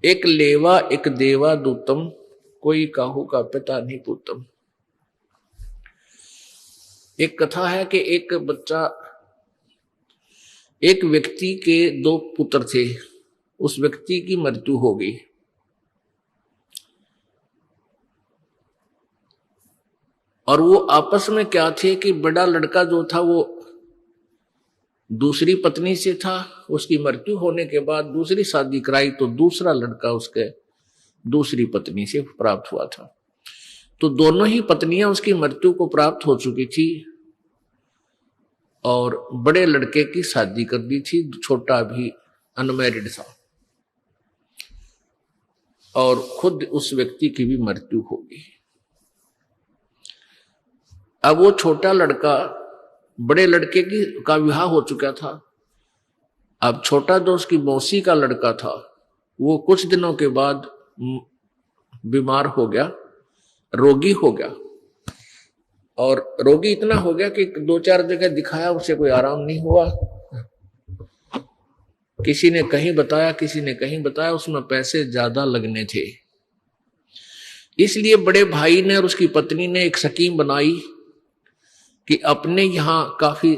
एक लेवा एक देवा दूतम, कोई काहू का पिता नहीं पूतम। एक कथा है कि एक व्यक्ति के दो पुत्र थे। उस व्यक्ति की मृत्यु हो गई और वो आपस में क्या थे कि बड़ा लड़का जो था वो दूसरी पत्नी से था। उसकी मृत्यु होने के बाद दूसरी शादी कराई तो दूसरा लड़का उसके दूसरी पत्नी से प्राप्त हुआ था। तो दोनों ही पत्नियां उसकी मृत्यु को प्राप्त हो चुकी थी और बड़े लड़के की शादी कर दी थी, छोटा भी अनमैरिड था और खुद उस व्यक्ति की भी मृत्यु हो गई। अब वो छोटा लड़का बड़े लड़के का विवाह हो चुका था। अब छोटा जो उसकी मौसी का लड़का था वो कुछ दिनों के बाद बीमार हो गया, रोगी हो गया और रोगी इतना हो गया कि 2-4 जगह दिखाया, उसे कोई आराम नहीं हुआ। किसी ने कहीं बताया, किसी ने कहीं बताया, उसमें पैसे ज्यादा लगने थे। इसलिए बड़े भाई ने और उसकी पत्नी ने एक स्कीम बनाई कि अपने यहां काफी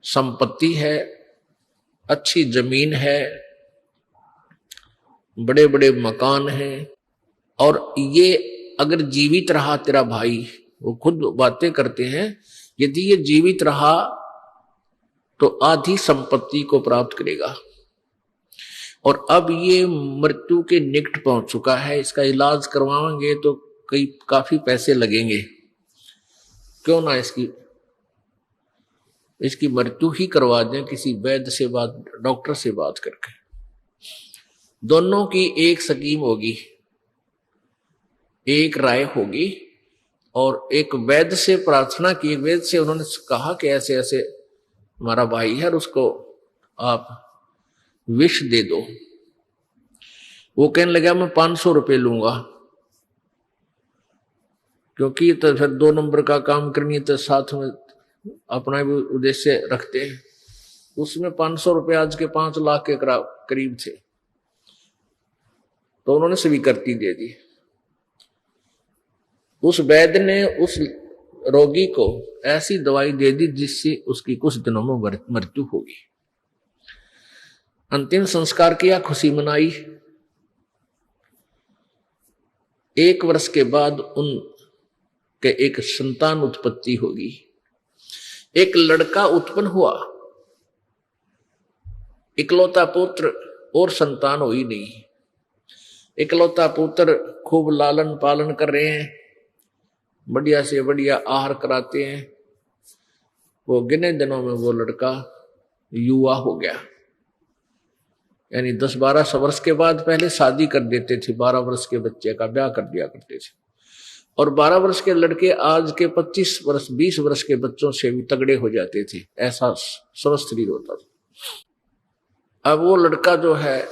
संपत्ति है, अच्छी जमीन है, बड़े बड़े मकान हैं और ये अगर जीवित रहा तेरा भाई, वो खुद बातें करते हैं, यदि ये जीवित रहा तो आधी संपत्ति को प्राप्त करेगा और अब ये मृत्यु के निकट पहुंच चुका है, इसका इलाज करवाएंगे तो काफी पैसे लगेंगे, क्यों ना इसकी मृत्यु ही करवा दें किसी वैद्य से बात, डॉक्टर से बात करके। दोनों की एक स्कीम होगी, एक राय होगी और एक वैद्य से प्रार्थना की। वैद्य से उन्होंने कहा कि ऐसे ऐसे हमारा भाई है और उसको आप विष दे दो। वो कहने लगा मैं 500 रुपये लूंगा, क्योंकि तो फिर 2 नंबर का काम करनी तो साथ में अपना भी उद्देश्य रखते हैं। उसमें 500 रुपये आज के 5 लाख के करीब थे, तो उन्होंने स्वीकृति दे दी। उस वैद्य ने उस रोगी को ऐसी दवाई दे दी जिससे उसकी कुछ दिनों में मृत्यु होगी। अंतिम संस्कार किया, खुशी मनाई। 1 वर्ष के बाद उनके एक संतान उत्पत्ति होगी। एक लड़का उत्पन्न हुआ, इकलौता पुत्र, और संतान हुई नहीं। इकलौता पुत्र खूब लालन पालन कर रहे हैं, बढ़िया से बढ़िया आहार कराते हैं। वो गिने दिनों में वो लड़का युवा हो गया, यानी 10-12 वर्ष के बाद पहले शादी कर देते थे, 12 वर्ष के बच्चे का ब्याह कर दिया करते थे और 12 वर्ष के लड़के आज के 25 वर्ष 20 वर्ष के बच्चों से भी तगड़े हो जाते थे, ऐसा स्वस्थ शरीर होता था। अब वो लड़का जो है,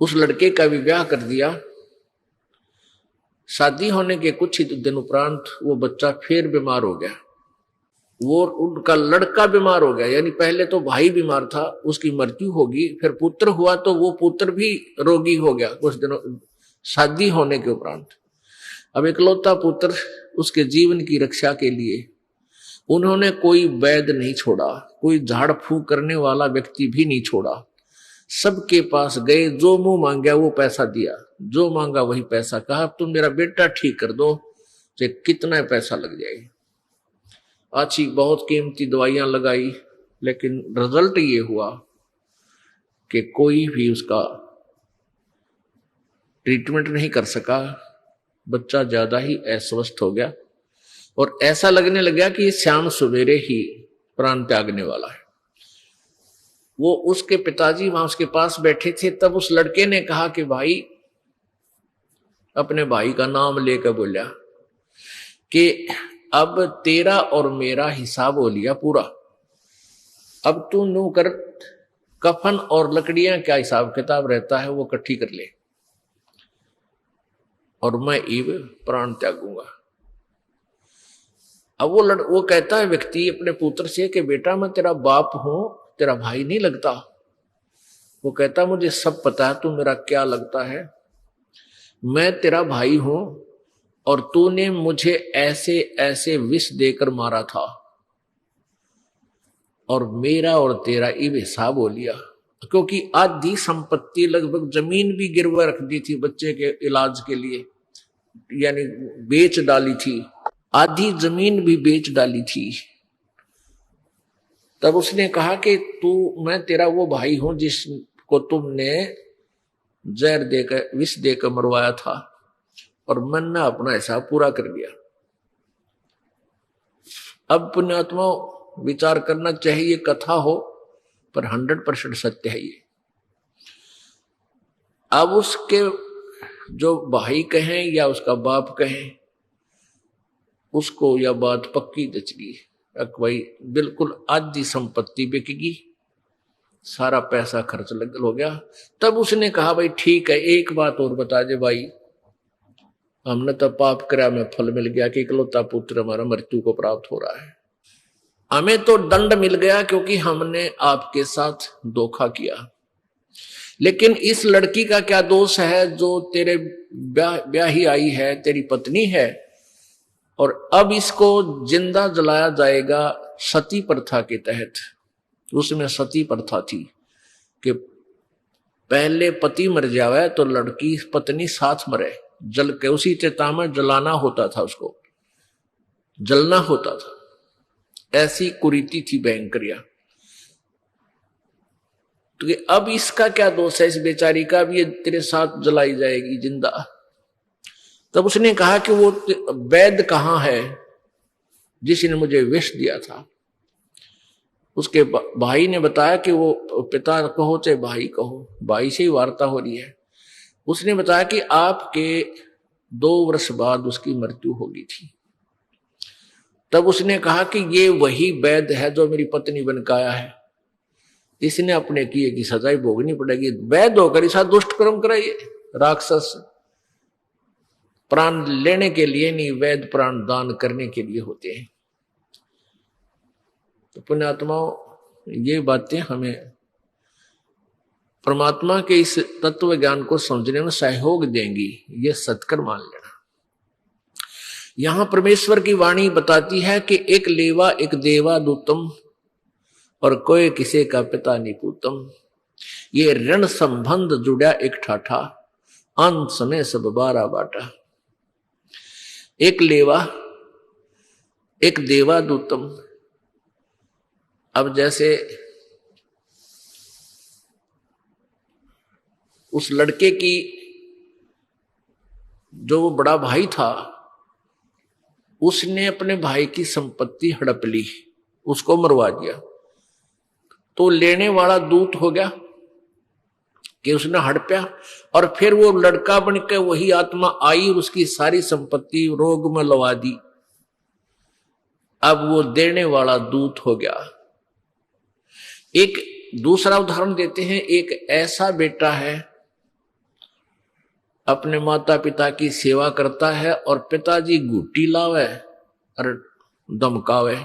उस लड़के का भी ब्याह कर दिया। शादी होने के कुछ ही दिन उपरांत वो बच्चा फिर बीमार हो गया। वो उनका लड़का बीमार हो गया, यानी पहले तो भाई बीमार था, उसकी मृत्यु होगी, फिर पुत्र हुआ तो वो पुत्र भी रोगी हो गया कुछ दिनों शादी होने के उपरांत। अब इकलौता पुत्र, उसके जीवन की रक्षा के लिए उन्होंने कोई वैद्य नहीं छोड़ा, कोई झाड़ फूंक करने वाला व्यक्ति भी नहीं छोड़ा। सबके पास गए, जो मुंह मांगा वो पैसा दिया, जो मांगा वही पैसा। कहा अब तुम मेरा बेटा ठीक कर दो, चाहे कितना पैसा लग जाए। अच्छी बहुत कीमती दवाइयां लगाई, लेकिन रिजल्ट ये हुआ कि कोई भी उसका ट्रीटमेंट नहीं कर सका। बच्चा ज्यादा ही अस्वस्थ हो गया और ऐसा लगने लगा कि शाम सवेरे ही प्राण त्यागने वाला है। वो उसके पिताजी वहां उसके पास बैठे थे, तब उस लड़के ने कहा कि भाई, अपने भाई का नाम लेकर बोला कि अब तेरा और मेरा हिसाब हो लिया पूरा, अब तू नो कर, कफन और लकड़ियां क्या हिसाब किताब रहता है वो इकट्ठी कर ले और मैं इव प्राण त्यागूंगा। अब वो कहता है व्यक्ति अपने पुत्र से कि बेटा मैं तेरा बाप हूं, तेरा भाई नहीं लगता। वो कहता मुझे सब पता है, तू मेरा क्या लगता है, मैं तेरा भाई हूं और तूने मुझे ऐसे ऐसे विष देकर मारा था और मेरा और तेरा ये हिसाब हो लिया, क्योंकि आधी संपत्ति लगभग जमीन भी गिरवा रख दी थी बच्चे के इलाज के लिए, यानी बेच डाली थी, आधी जमीन भी बेच डाली थी। तब उसने कहा कि मैं तेरा वो भाई हूं जिसको तुमने जहर देकर विष देकर मरवाया था और मैंने अपना हिसाब पूरा कर लिया। अब पुण्यात्मा विचार करना चाहिए, कथा हो पर 100% सत्य है ये। अब उसके जो भाई कहें या उसका बाप कहें, उसको यह बात पक्की जच गई, भाई बिल्कुल आधी संपत्ति बिकेगी, सारा पैसा खर्च लग हो गया। तब उसने कहा भाई ठीक है, एक बात और बता दे भाई, हमने तो पाप करा में फल मिल गया कि इकलौता पुत्र हमारा मृत्यु को प्राप्त हो रहा है, हमें तो दंड मिल गया क्योंकि हमने आपके साथ धोखा किया। लेकिन इस लड़की का क्या दोष है जो तेरे ब्याही आई है, तेरी पत्नी है, और अब इसको जिंदा जलाया जाएगा सती प्रथा के तहत। उसमें सती प्रथा थी कि पहले पति मर जावे तो लड़की पत्नी साथ मरे, जल के उसी चिता में जलाना होता था, उसको जलना होता था। ऐसी कुरीति थी भयंकरिया। तो अब इसका क्या दोष है, इस बेचारी का, भी ये तेरे साथ जलाई जाएगी जिंदा। तब उसने कहा कि वो वैद्य कहाँ है जिसने मुझे विष दिया था। उसके भाई ने बताया कि वो पिता कहो चाहे भाई कहो, भाई से ही वार्ता हो रही है। उसने बताया कि आपके 2 वर्ष बाद उसकी मृत्यु हो गई थी। तब उसने कहा कि ये वही वैद्य है जो मेरी पत्नी बनकर आया है, इसने अपने किए की सजाई भोगनी पड़ेगी। वैद्य होकर ऐसा दुष्ट कर्म कराइए, राक्षस प्राण लेने के लिए नहीं, वैद्य प्राण दान करने के लिए होते हैं। तो पुण्यात्माओं, ये बातें हमें परमात्मा के इस तत्व ज्ञान को समझने में सहयोग देंगी, ये सत्कर मान लेना। यहां परमेश्वर की वाणी बताती है कि एक लेवा एक देवा दूतम और कोई किसी का पिता निपूतम। ये ऋण संबंध जुड़ा एक ठाठा, अंत समय सब 12 बाटा। एक लेवा एक देवा दूतम। अब जैसे उस लड़के की जो वो बड़ा भाई था, उसने अपने भाई की संपत्ति हड़प ली, उसको मरवा दिया। तो लेने वाला दूत हो गया कि उसने हड़पया, और फिर वो लड़का बन के वही आत्मा आई और उसकी सारी संपत्ति रोग में लगा दी। अब वो देने वाला दूत हो गया। एक दूसरा उदाहरण देते हैं। एक ऐसा बेटा है, अपने माता पिता की सेवा करता है और पिताजी घुट्टी लावे और धमकावे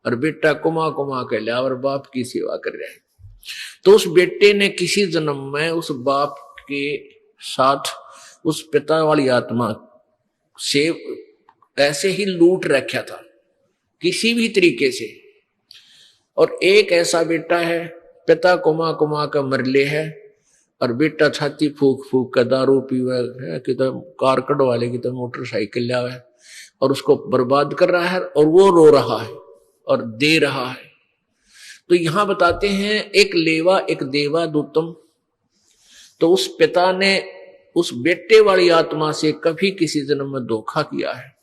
और बेटा कुमा कुमा के लिया और बाप की सेवा कर रहा है। तो उस बेटे ने किसी जन्म में उस बाप के साथ उस पिता वाली आत्मा से ऐसे ही लूट रखा था किसी भी तरीके से। और एक ऐसा बेटा है, पिता कुमा कुमा का मरले है और बेटा छाती फूक फूक का दारू पीवे है, किधर कार कढ़वा ले, किधर मोटरसाइकिल लावे और उसको बर्बाद कर रहा है, और वो रो रहा है और दे रहा है। तो यहां बताते हैं एक लेवा एक देवा दूतम। तो उस पिता ने उस बेटे वाली आत्मा से कभी किसी जन्म में धोखा किया है,